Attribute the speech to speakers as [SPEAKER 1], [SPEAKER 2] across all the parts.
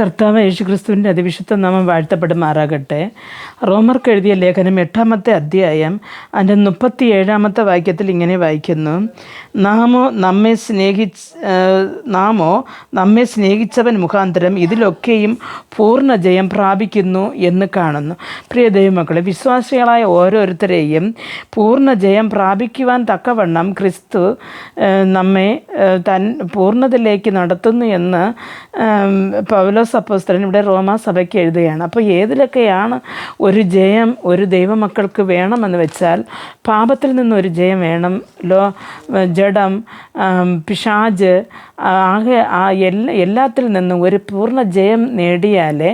[SPEAKER 1] കർത്താവ് യേശുക്രിസ്തുവിൻ്റെ അതിവിശുദ്ധ നാമം വാഴ്ത്തപ്പെടുമാറാകട്ടെ. റോമർക്ക് എഴുതിയ ലേഖനം 8-ാമത്തെ അധ്യായം അതിൻ്റെ 37-ാമത്തെ വാക്യത്തിൽ ഇങ്ങനെ വായിക്കുന്നു: നാമോ നമ്മെ സ്നേഹിച്ചവൻ മുഖാന്തരം ഇതിലൊക്കെയും പൂർണ്ണ ജയം പ്രാപിക്കുന്നു എന്ന് കാണുന്നു. പ്രിയ ദൈവമക്കളെ, വിശ്വാസികളായ ഓരോരുത്തരെയും പൂർണ്ണ ജയം പ്രാപിക്കുവാൻ തക്കവണ്ണം ക്രിസ്തു നമ്മെ പൂർണ്ണതയിലേക്ക് നടത്തുന്നു എന്ന് പൗലോസ് അപ്പോസ്തലൻ ഇവിടെ റോമാ സഭയ്ക്ക് എഴുതുകയാണ്. അപ്പോൾ ഏതിലൊക്കെയാണ് ഒരു ജയം ഒരു ദൈവമക്കൾക്ക് വേണമെന്ന് വെച്ചാൽ, പാപത്തിൽ നിന്നൊരു ജയം വേണം. ജഡം, പിശാച്, ആകെ എല്ലാത്തിൽ നിന്നും ഒരു പൂർണ്ണ ജയം നേടിയാലേ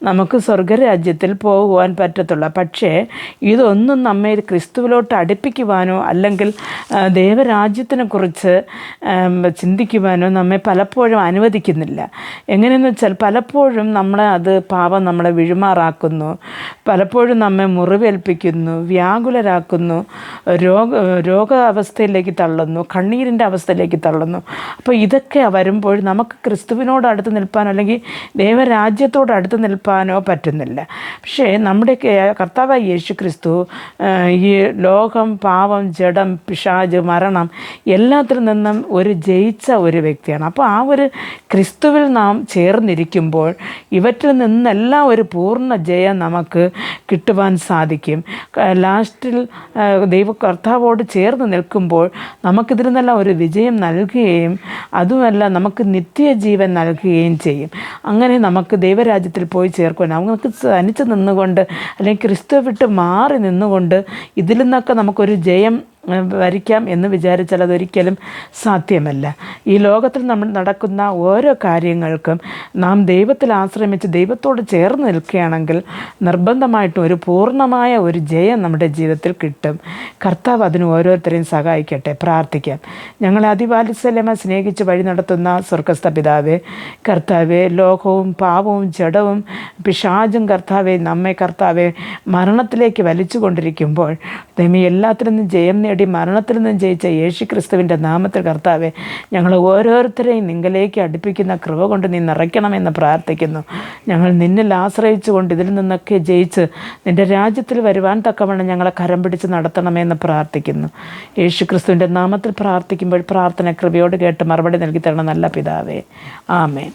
[SPEAKER 1] നമുക്ക് സ്വർഗരാജ്യത്തിൽ പോകുവാൻ പറ്റത്തുള്ളൂ. പക്ഷേ ഇതൊന്നും നമ്മെ ക്രിസ്തുവിലോട്ട് അടുപ്പിക്കുവാനോ അല്ലെങ്കിൽ ദൈവരാജ്യത്തിനെക്കുറിച്ച് ചിന്തിക്കുവാനോ നമ്മെ പലപ്പോഴും അനുവദിക്കുന്നില്ല. എങ്ങനെയെന്ന് വെച്ചാൽ, പലപ്പോഴും പാപം നമ്മളെ വിഴുമാറാക്കുന്നു, പലപ്പോഴും നമ്മെ മുറിവേൽപ്പിക്കുന്നു, വ്യാകുലരാക്കുന്നു, രോഗാവസ്ഥയിലേക്ക് തള്ളുന്നു, കണ്ണീരിൻ്റെ അവസ്ഥയിലേക്ക് തള്ളുന്നു. അപ്പോൾ ഇതൊക്കെ വരുമ്പോൾ നമുക്ക് ക്രിസ്തുവിനോട് അടുത്ത് നിൽപ്പാനോ അല്ലെങ്കിൽ ദൈവരാജ്യത്തോട് അടുത്ത് നിൽപ്പാനോ പറ്റുന്നില്ല. പക്ഷേ നമ്മുടെ കർത്താവായ യേശു ക്രിസ്തു ഈ ലോകം, പാപം, ജഡം, പിശാച്, മരണം എല്ലാത്തിൽ നിന്നും ജയിച്ച ഒരു വ്യക്തിയാണ്. അപ്പോൾ ആ ഒരു ക്രിസ്തുവിൽ നാം ചേർന്നിരിക്കുമ്പോൾ ഇവറ്റിൽ നിന്നെല്ലാം ഒരു പൂർണ്ണ ജയം നമുക്ക് കിട്ടുവാൻ സാധിക്കും. ലാസ്റ്റിൽ കർത്താവോട് ചേർന്ന് നിൽക്കുമ്പോൾ നമുക്കിതിൽ നിന്നെല്ലാം ഒരു വിജയം നൽകുകയും അതുമല്ല നമുക്ക് നിത്യജീവൻ നൽകുകയും ചെയ്യും. അങ്ങനെ നമുക്ക് ദൈവരാജ്യത്തിൽ പോയി ചേർക്കുവാൻ നമുക്ക് തനിച്ച് നിന്നുകൊണ്ട് അല്ലെങ്കിൽ ക്രിസ്തു വിട്ട് മാറി നിന്നുകൊണ്ട് ഇതിൽ നിന്നൊക്കെ നമുക്കൊരു ജയം വരിക്കാം എന്ന് വിചാരിച്ചാൽ അതൊരിക്കലും സാധ്യമല്ല. ഈ ലോകത്തിൽ നമ്മൾ നടക്കുന്ന ഓരോ കാര്യങ്ങൾക്കും നാം ദൈവത്തിൽ ആശ്രമിച്ച് ദൈവത്തോട് ചേർന്ന് നിൽക്കുകയാണെങ്കിൽ നിർബന്ധമായിട്ടും ഒരു പൂർണ്ണമായ ഒരു ജയം നമ്മുടെ ജീവിതത്തിൽ കിട്ടും. കർത്താവ് അതിന് ഓരോരുത്തരെയും സഹായിക്കട്ടെ. പ്രാർത്ഥിക്കാം. ഞങ്ങളെ അതിവാത്സല്യമായി സ്നേഹിച്ച് വഴി നടത്തുന്ന സ്വർഗ്ഗസ്ഥ പിതാവേ, കർത്താവേ, ലോകവും പാപവും ജഡവും പിശാചും നമ്മെ മരണത്തിലേക്ക് വലിച്ചു കൊണ്ടിരിക്കുമ്പോൾ എല്ലാത്തിൽ നിന്നും ജയം മരണത്തിൽ നിന്നും ജയിച്ച യേശു ക്രിസ്തുവിൻ്റെ നാമത്തിൽ കർത്താവെ, ഞങ്ങൾ ഓരോരുത്തരെയും നിങ്ങളിലേക്ക് അടുപ്പിക്കുന്ന കൃപ കൊണ്ട് നീ നിറയ്ക്കണമെന്ന് പ്രാർത്ഥിക്കുന്നു. ഞങ്ങൾ നിന്നിൽ ആശ്രയിച്ചുകൊണ്ട് ഇതിൽ നിന്നൊക്കെ ജയിച്ച് നിൻ്റെ രാജ്യത്തിൽ വരുവാൻ തക്കവണ്ണം ഞങ്ങളെ കരം പിടിച്ച് നടത്തണമെന്ന് പ്രാർത്ഥിക്കുന്നു. യേശു ക്രിസ്തുവിൻ്റെ നാമത്തിൽ പ്രാർത്ഥിക്കുമ്പോൾ പ്രാർത്ഥന കൃപയോട് കേട്ട് മറുപടി നൽകി തരണം നല്ല പിതാവേ. ആമേൻ.